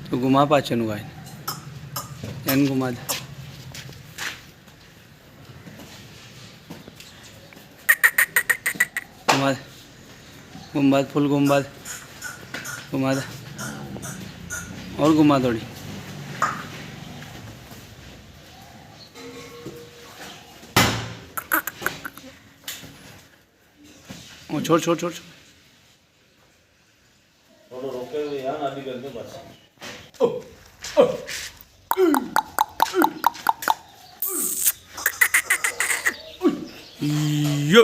तो घुमा पाछळનું ગાય એને ઘુમા દે घुमा दे घुमा दे फुल घुमा दे घुमा दे और घुमा थोड़ी छोड़ छोड़ छोड़ थोड़ा रोके यहाँ आदि करके बस यो